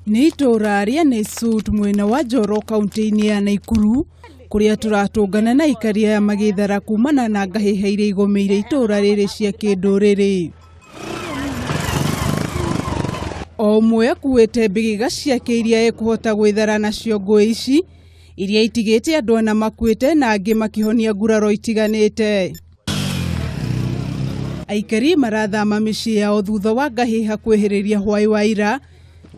Nĩ itura rĩa Naisut mwena wa Njoro kaunti-inĩ ya Nakuru kuria turatũngana na ikaria ya magĩthara kumana na ngahĩha iria igũmĩire itura rĩrĩ cia kĩndũrĩrĩ. O ũmwe akuĩte mbĩgĩga ciake iria ekũhota gwĩthara nacio ngũĩ ici iria itigĩte andũ ana makuĩte na angĩ makĩhonia nguraro itiganĩte. Aikari marathama mĩciĩ yao thutha wa ngahĩha kwĩhĩrĩria hwaĩ wa ira,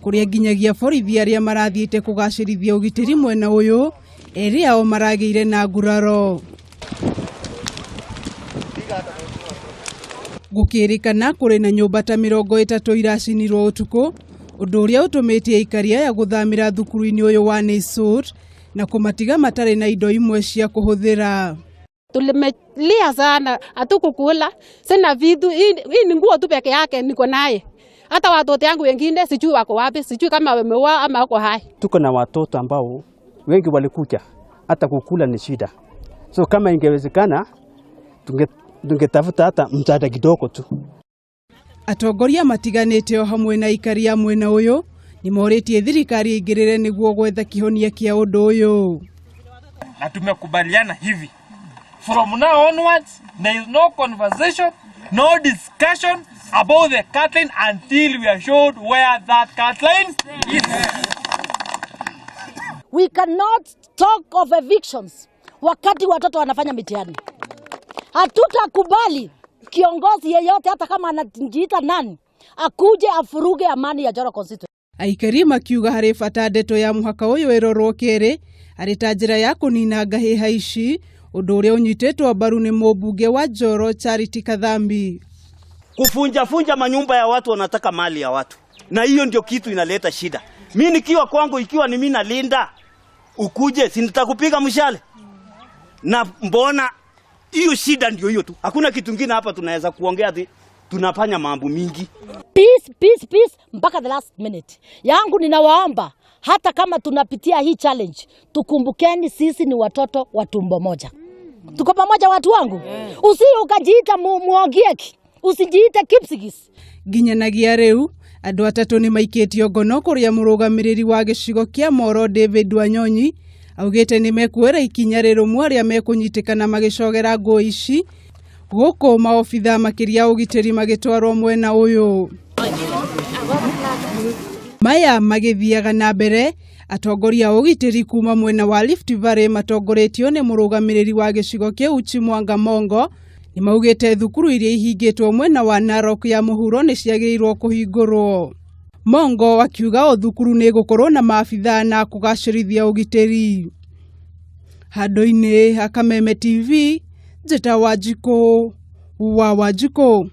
kuria nginyagia borithi arĩa marathiĩte kũgacĩrithia ũgitĩri mwena ũyũ erĩ ao maragĩire na nguraro. Gũkĩrĩkana kũrĩ na nyũmba ta 30 iracinirwo ũtukũ, ũndũ ũrĩa ũtũmĩte aikari aya gũthamĩra thukuru-inĩ ũyũ wa Naisut na kũmatiga matarĩ na indo imwe cia kũhũthĩra. Tulimelia sana, hatukukula, sina vitu, hii ni nguo tu peke yake niko naye. Hata watoto yangu wengine sijui wako wapi, sijui kama wameoa ama wako hai. Tuko na watoto ambao wengi walikuja, hata kukula ni shida. So kama ingewezekana tungetafuta hata msaada kidogo tu. Atongoria matiganĩte o hamwe na aikari a mwena ũyũ nĩ morĩtie thirikari ĩingĩrĩre nĩguo gwetha kĩhonia kĩa ũndũ ũyũ. Na tumekubaliana hivi. From now onwards, there is no conversation, no discussion about the catline until we are showed where that catline is. We cannot talk of evictions wakati watoto wanafanya mitihani. Hatutakubali kiongozi yeyote hata kama anajiita nani akuje afuruge amani ya Njoro constituency. Aikari makiuga harĩ bata ndeto ya mũhaka ũyũ ĩrorwo kerĩ arĩ ta njĩra ya kũnina ngahĩha ici, ũndũ ũrĩa ũnyitĩtwo mbaru nĩ mũmbunge wa Njoro Charity Kadhambi. Kufunja manyumba ya watu, wanataka mali ya watu, na hiyo ndio kitu inaleta shida. Mimi nikiwa kwangu, ikiwa ni mimi nalinda, ukuje si nitakupiga mshale? Na mbona hiyo shida ndio hiyo tu, hakuna kitu kingine hapa tunaweza kuongea. Tunafanya mambo mingi. Peace mpaka the last minute. Yangu ninawaomba hata kama tunapitia hii challenge, tukumbukeni sisi ni watoto wa tumbo moja. Tuko pamoja watu wangu. Usi ukajiita muogieki, usijiite Kipsigis. Nginyanagia rĩu andũ atatũ nĩ maikĩtio ngono kũrĩa mũrũgamĩrĩri wa gĩcigo kĩa Moro David Wanyonyi augĩte nĩ mekuoera ikinya rĩrũmu arĩa mekũnyitĩkana magĩcogera ngũĩ ici, gũkũ maobitha makĩria ũgitĩri magĩtwarwo mwena ũyũ. Maya magĩthiaga na mbere, atongoria ũgitĩri kuma mwena wa Rift Valley matongoretio nĩ mũrũgamĩrĩri wa gĩcigo kĩa Uchi Mwanga Mongo nĩ maugĩte thukuru iria ihingĩtwo mwena wa Narok ya mũhuro nĩ ciagĩrĩirwo kũhingũrwo. Mongo akiuga o thukuru nĩ gũkorwo na maabitha na kũgacĩrithia ũgitĩri. Handũ-inĩ ha Kameme TV, Njĩta Wanjikũ wa Wanjikũ.